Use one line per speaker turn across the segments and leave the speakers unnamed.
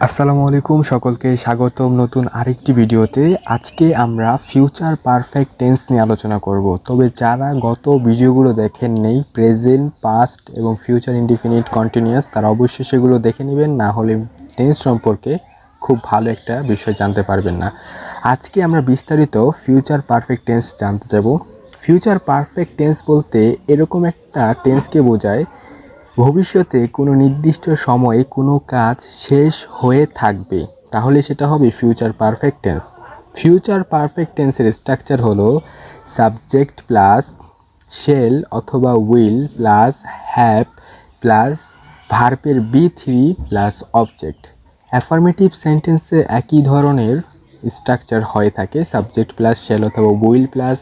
আসসালামু আলাইকুম, সকলকে স্বাগতম নতুন আরেকটি ভিডিওতে। আজকে আমরা ফিউচার পারফেক্ট টেন্স নিয়ে আলোচনা করব। তবে যারা গত ভিডিওগুলো দেখেন নেই, প্রেজেন্ট, পাস্ট এবং ফিউচার ইনডিফিনিট কন্টিনিউয়াস, তারা অবশ্যই সেগুলো দেখে নেবেন, না হলে টেন্স সম্পর্কে খুব ভালো একটা বিষয় জানতে পারবেন না। আজকে আমরা বিস্তারিত ফিউচার পারফেক্ট টেন্স জানতে যাব। ফিউচার পারফেক্ট টেন্স বলতে এরকম একটা টেন্সকে বোঝায় ভবিষ্যতে কোনো নির্দিষ্ট সময়ে কোনো কাজ শেষ হয়ে থাকবে, তাহলে সেটা হবে future perfect tense. Future perfect টেন্সের স্ট্রাকচার হলো সাবজেক্ট প্লাস শেল অথবা উইল প্লাস হ্যাভ প্লাস ভার্বের বি3 প্লাস অবজেক্ট। অ্যাফার্মেটিভ সেন্টেন্সে একই ধরনের স্ট্রাকচার হয়ে থাকে, সাবজেক্ট প্লাস শেল অথবা উইল প্লাস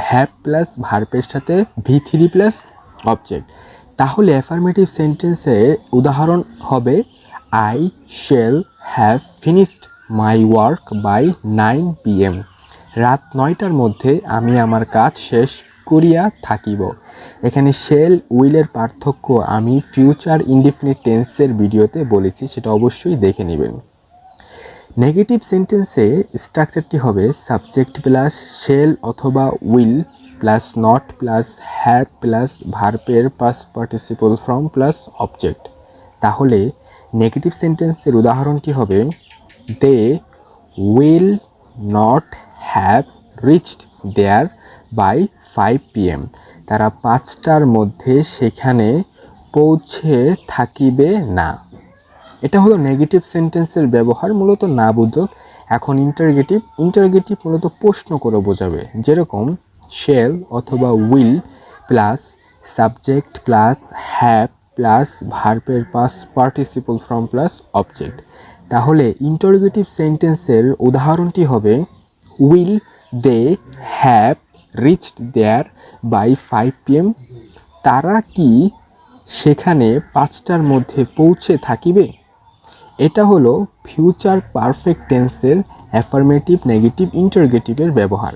হ্যাভ প্লাস ভার্বের সাথে ভি3 প্লাস অবজেক্ট। তাহলে অ্যাফার্মেটিভ সেন্টেন্সের উদাহরণ হবে I shall have finished my work by 9 PM। রাত 9টার মধ্যে আমি আমার কাজ শেষ করিয়া থাকিব। এখানে শেল উইলের পার্থক্য আমি ফিউচার ইনডিফিনিট টেন্সের ভিডিওতে বলেছি, সেটা অবশ্যই দেখে নেবেন। নেগেটিভ সেন্টেন্সে স্ট্রাকচারটি হবে সাবজেক্ট প্লাস শেল অথবা will plus not plus have plus ভার্বের past participle form plus object. তাহলে নেগেটিভ সেন্টেন্সের উদাহরণটি হবে they will not have reached there by 5 PM। তারা 5টার মধ্যে সেখানে পৌঁছে থাকিবে না। এটা হলো নেগেটিভ সেন্টেন্সের ব্যবহার, মূলত না বোঝক। এখন ইন্টারগেটিভ মূলত প্রশ্ন করে বোঝাবে, যেরকম শেল অথবা will plus subject plus have plus ভার্বের past participle form plus object. তাহলে ইন্টারগেটিভ সেন্টেন্সের উদাহরণটি হবে will they have reached there by 5 PM। তারা কি সেখানে 5টার মধ্যে পৌঁছে থাকিবে। এটা হলো ফিউচার পারফেক্ট টেন্সের অ্যাফার্মেটিভ, নেগেটিভ, ইন্টারগেটিভের ব্যবহার।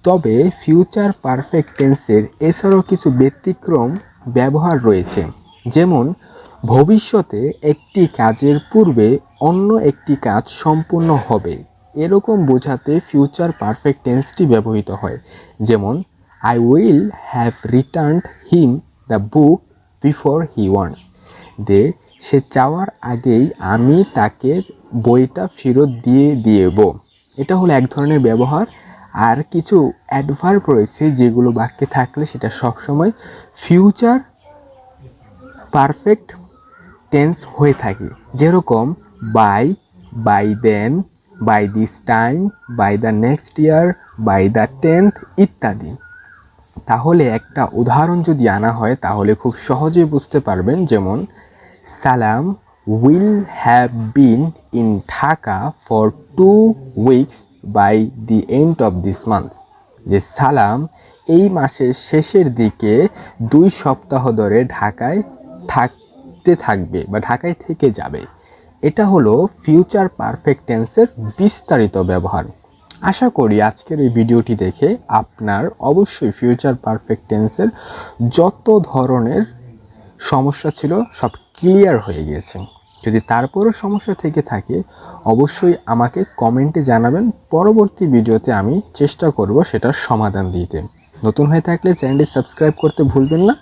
তবে ফিউচার পারফেক্ট টেন্সের এছাড়াও কিছু ব্যতিক্রম ব্যবহার রয়েছে, যেমন ভবিষ্যতে একটি কাজের পূর্বে অন্য একটি কাজ সম্পূর্ণ হবে, এরকম বোঝাতে ফিউচার পারফেক্ট টেন্সটি ব্যবহৃত হয়। যেমন I will have returned him the book before he wants. সে চাওয়ার আগেই আমি তাকে বইটা ফেরত দিয়ে দেব। এটা হলো এক ধরনের ব্যবহার। আর কিছু অ্যাডভার্ব রয়েছে যেগুলো বাক্যে থাকলে সেটা সবসময় ফিউচার পারফেক্ট টেন্স হয়ে থাকে, যেরকম by then, by this time, by the next year, by the 10th ইত্যাদি। তাহলে একটা উদাহরণ যদি আনা হয় তাহলে খুব সহজে বুঝতে পারবেন। যেমন Salam will have been in Dhaka for 2 weeks by the end of this month. যে সালাম এই মাসের শেষের দিকে 2 সপ্তাহ ধরে ঢাকায় থাকতে থাকবে বা ঢাকায় থেকে যাবে। এটা হলো ফিউচার পারফেক্ট টেন্সের বিস্তারিত ব্যবহার। আশা করি আজকের এই ভিডিওটি দেখে আপনার অবশ্যই ফিউচার পারফেক্ট টেন্সের যত ধরনের সমস্যা ছিল সব ক্লিয়ার হয়ে গিয়েছে। যদি তারপরও সমস্যা থেকে থাকে অবশ্যই আমাকে কমেন্টে জানাবেন, পরবর্তী ভিডিওতে আমি চেষ্টা করব সেটার সমাধান দিতে। নতুন হয়ে থাকলে চ্যানেলটি সাবস্ক্রাইব করতে ভুলবেন না।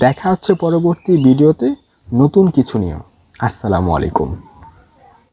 দেখা হচ্ছে পরবর্তী ভিডিওতে নতুন কিছু নিয়ে। আসসালামু আলাইকুম।